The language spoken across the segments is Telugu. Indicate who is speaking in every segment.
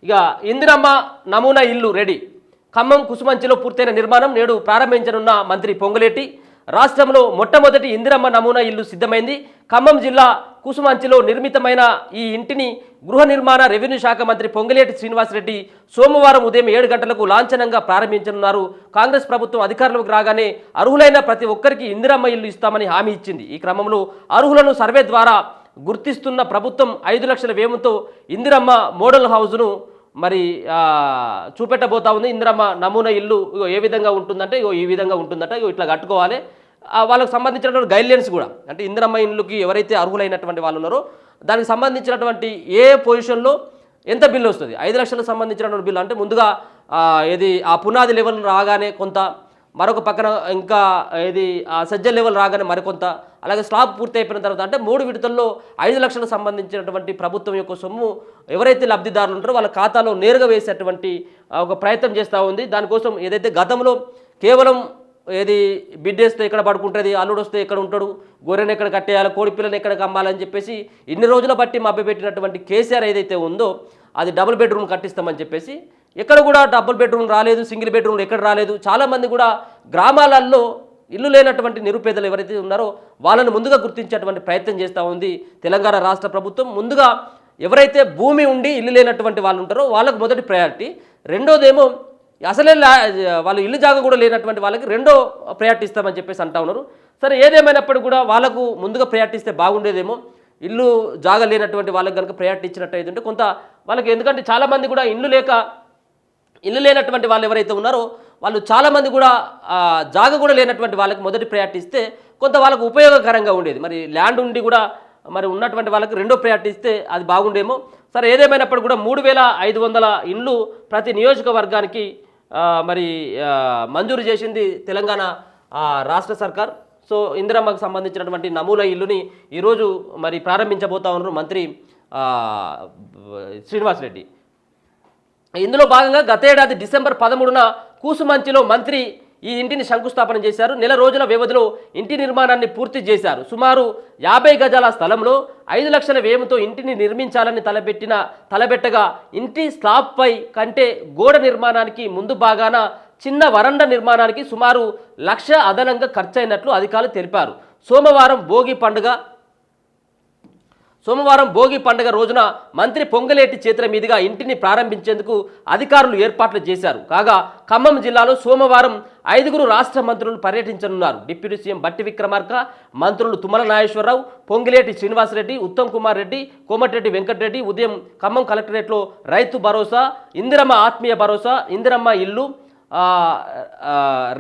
Speaker 1: ఇక ఇందిరమ్మ నమూనా ఇల్లు రెడీ. ఖమ్మం కుసుమంచిలో పూర్తయిన నిర్మాణం నేడు ప్రారంభించనున్న మంత్రి పొంగులేటి. రాష్ట్రంలో మొట్టమొదటి ఇందిరమ్మ నమూనా ఇల్లు సిద్ధమైంది. ఖమ్మం జిల్లా కుసుమంచిలో నిర్మితమైన ఈ ఇంటిని గృహ నిర్మాణ రెవెన్యూ శాఖ మంత్రి పొంగులేటి శ్రీనివాసరెడ్డి సోమవారం ఉదయం 7 గంటలకు లాంఛనంగా ప్రారంభించనున్నారు. కాంగ్రెస్ ప్రభుత్వం అధికారంలోకి రాగానే అర్హులైన ప్రతి ఒక్కరికి ఇందిరమ్మ ఇల్లు ఇస్తామని హామీ ఇచ్చింది. ఈ క్రమంలో అర్హులను సర్వే ద్వారా గుర్తిస్తున్న ప్రభుత్వం 5 లక్షల వ్యయంతో ఇందిరమ్మ మోడల్ హౌస్ను మరి చూపెట్టబోతా ఉంది. ఇందిరమ్మ నమూనా ఇల్లు ఏ విధంగా ఉంటుందంటే ఈ విధంగా ఉంటుందట, ఇట్లా కట్టుకోవాలి. వాళ్ళకు సంబంధించినటువంటి గైడ్లైన్స్ కూడా, అంటే ఇందిరమ్మ ఇల్లుకి ఎవరైతే అర్హులైనటువంటి వాళ్ళు ఉన్నారో దానికి సంబంధించినటువంటి ఏ పొజిషన్లో ఎంత బిల్లు వస్తుంది, 5 లక్షలకు సంబంధించినటువంటి బిల్లు అంటే ముందుగా ఏది ఆ పునాది లెవెల్ రాగానే కొంత, మరొక పక్కన ఇంకా ఏది ఆ సజ్జ లెవెల్ రాగానే మరికొంత, అలాగే స్లాబ్ పూర్తి అయిపోయిన తర్వాత అంటే 3 విడతల్లో 5 లక్షలకు సంబంధించినటువంటి ప్రభుత్వం యొక్క సొమ్ము ఎవరైతే లబ్ధిదారులు ఉంటారో వాళ్ళ ఖాతాలో నేరుగా వేసేటువంటి ఒక ప్రయత్నం చేస్తూ ఉంది. దానికోసం ఏదైతే గతంలో కేవలం ఏది బిడ్డేస్తే ఎక్కడ పడుకుంటుంది, అల్లుడు వస్తే ఎక్కడ ఉంటాడు, గొర్రెను ఎక్కడ కట్టేయాలి, కోడి పిల్లని ఎక్కడ కమ్మాలని చెప్పేసి ఇన్ని రోజుల బట్టి మభ్యపెట్టినటువంటి కేసీఆర్ ఏదైతే ఉందో అది డబుల్ బెడ్రూమ్ కట్టిస్తామని చెప్పేసి ఎక్కడ కూడా డబుల్ బెడ్రూమ్ రాలేదు, సింగిల్ బెడ్రూమ్లు ఎక్కడ రాలేదు. చాలామంది కూడా గ్రామాలలో ఇల్లు లేనటువంటి నిరుపేదలు ఎవరైతే ఉన్నారో వాళ్ళని ముందుగా గుర్తించేటువంటి ప్రయత్నం చేస్తూ ఉంది తెలంగాణ రాష్ట్ర ప్రభుత్వం. ముందుగా ఎవరైతే భూమి ఉండి ఇల్లు లేనటువంటి వాళ్ళు ఉంటారో వాళ్ళకు మొదటి ప్రయారిటీ, రెండోదేమో అసలే వాళ్ళు ఇల్లు జాగా కూడా లేనటువంటి వాళ్ళకి రెండో ప్రయారిటీ ఇస్తామని చెప్పేసి అంటా ఉన్నారు. సరే, ఏదేమైనప్పుడు కూడా వాళ్ళకు ముందుగా ప్రయారిటీ ఇస్తే బాగుండేదేమో. ఇల్లు జాగా లేనటువంటి వాళ్ళకి కనుక ప్రయారిటీ ఇచ్చినట్టు అయితే కొంత వాళ్ళకి, ఎందుకంటే చాలామంది కూడా ఇల్లు లేనటువంటి వాళ్ళు ఎవరైతే ఉన్నారో వాళ్ళు చాలామంది కూడా జాగా కూడా లేనటువంటి వాళ్ళకి మొదటి ప్రయారిటీ ఇస్తే కొంత వాళ్ళకు ఉపయోగకరంగా ఉండేది. మరి ల్యాండ్ ఉండి కూడా మరి ఉన్నటువంటి వాళ్ళకి రెండో ప్రయారిటీ ఇస్తే అది బాగుండేమో. సరే, ఏదేమైనప్పుడు కూడా 3500 ఇండ్లు ప్రతి నియోజకవర్గానికి మరి మంజూరు చేసింది తెలంగాణ రాష్ట్ర సర్కార్. సో ఇందిరమ్మకు సంబంధించినటువంటి నమూనా ఇల్లుని ఈరోజు మరి ప్రారంభించబోతా ఉన్నారు మంత్రి శ్రీనివాసరెడ్డి. ఇందులో భాగంగా గత ఏడాది డిసెంబర్ 13న కూసుమంచిలో మంత్రి ఈ ఇంటిని శంకుస్థాపన చేశారు. నెల రోజుల వ్యవధిలో ఇంటి నిర్మాణాన్ని పూర్తి చేశారు. సుమారు 50 గజాల స్థలంలో 5 లక్షల వ్యయంతో ఇంటిని నిర్మించాలని తలబెట్టగా ఇంటి స్లాబ్పై కంటే గోడ నిర్మాణానికి ముందు భాగాన చిన్న వరండా నిర్మాణానికి సుమారు 1 లక్ష అదనంగా ఖర్చయినట్లు అధికారులు తెలిపారు. సోమవారం భోగి పండుగ రోజున మంత్రి పొంగులేటి చేతుల మీదుగా ఇంటిని ప్రారంభించేందుకు అధికారులు ఏర్పాట్లు చేశారు. కాగా ఖమ్మం జిల్లాలో సోమవారం 5 రాష్ట్ర మంత్రులు పర్యటించనున్నారు. డిప్యూటీ సీఎం బట్టి విక్రమార్క, మంత్రులు తుమ్మల నాగేశ్వరరావు, పొంగులేటి శ్రీనివాసరెడ్డి, ఉత్తమ్ కుమార్ రెడ్డి, కోమటిరెడ్డి వెంకటరెడ్డి ఉదయం ఖమ్మం కలెక్టరేట్లో రైతు భరోసా, ఇందిరమ్మ ఆత్మీయ భరోసా, ఇందిరమ్మ ఇల్లు,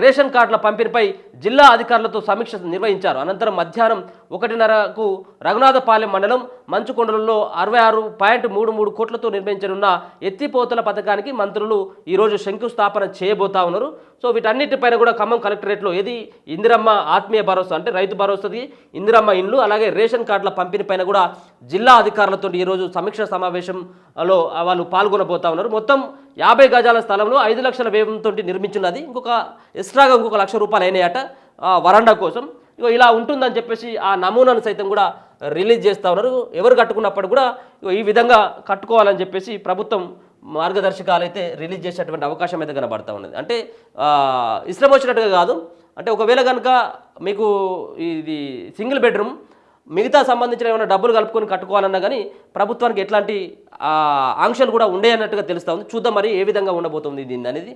Speaker 1: రేషన్ కార్డుల పంపిణీపై జిల్లా అధికారులతో సమీక్ష నిర్వహించారు. అనంతరం మధ్యాహ్నం 1:30కు రఘునాథపాలెం మండలం మంచుకొండలలో 66.33 కోట్లతో నిర్మించనున్న ఎత్తిపోతల పథకానికి మంత్రులు ఈరోజు శంకుస్థాపన చేయబోతా ఉన్నారు. సో వీటన్నిటిపైన కూడా ఖమ్మం కలెక్టరేట్లో ఏది ఇందిరమ్మ ఆత్మీయ భరోసా అంటే రైతు భరోసాది, ఇందిరమ్మ ఇండ్లు, అలాగే రేషన్ కార్డుల పంపిణీ పైన కూడా జిల్లా అధికారులతో ఈరోజు సమీక్ష సమావేశంలో వాళ్ళు పాల్గొనబోతా ఉన్నారు. మొత్తం 50 గజాల స్థలంలో 5 లక్షల వ్యయంతో నిర్మించున్నది. ఎక్స్ట్రాగా ఇంకొక 1 లక్ష రూపాయలు అయినాయట వరండా కోసం. ఇలా ఉంటుందని చెప్పేసి ఆ నమూనాను సైతం కూడా రిలీజ్ చేస్తూ ఉన్నారు. ఎవరు కట్టుకున్నప్పుడు కూడా ఈ విధంగా కట్టుకోవాలని చెప్పేసి ప్రభుత్వం మార్గదర్శకాలు అయితే రిలీజ్ చేసేటువంటి అవకాశం అయితే కనబడతా ఉన్నది. అంటే ఇష్టం వచ్చినట్టుగా కాదు, అంటే ఒకవేళ కనుక మీకు ఇది సింగిల్ బెడ్రూమ్ మిగతా సంబంధించిన ఏమైనా డబ్బులు కలుపుకొని కట్టుకోవాలన్నా కానీ ప్రభుత్వానికి ఎట్లాంటి ఆంక్షలు కూడా ఉండే అన్నట్టుగా తెలుస్తూ ఉంది. చూద్దాం మరి ఏ విధంగా ఉండబోతుంది దీన్ని అనేది.